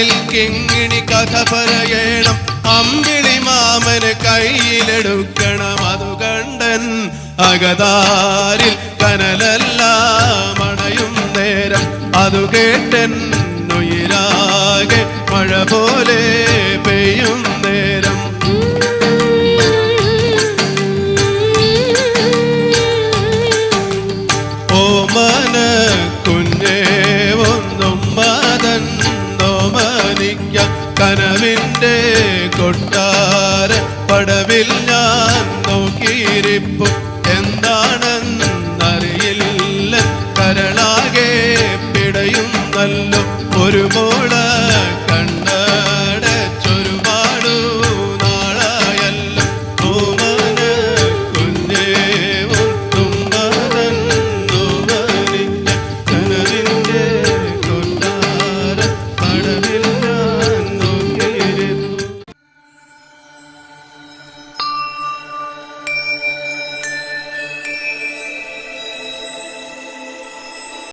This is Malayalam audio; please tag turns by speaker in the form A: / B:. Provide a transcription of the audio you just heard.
A: കാവിൽ കിങ്ങിണി കഥ പറയണം, അമ്പിളി മാമന് കയ്യിലെടുക്കണം. അതു കണ്ടൻ അകതാരിൽ കനലെല്ലാം അണയും നേരം, അതു കേട്ടൻ ഉയിരാകെ മഴ പോലെ പെയ്യും നേരം. ഓമന കുഞ്ഞേ ഒന്നും മതന്നോമനിക്ക, കനവിൻ്റെ കൊട്ടാര പടവിൽ ഞാൻ നോക്കിയിരിപ്പു. എന്താണെന്നറിയില്ല, കരളാകെ പിടയുന്നല്ലോ ഒരു മോള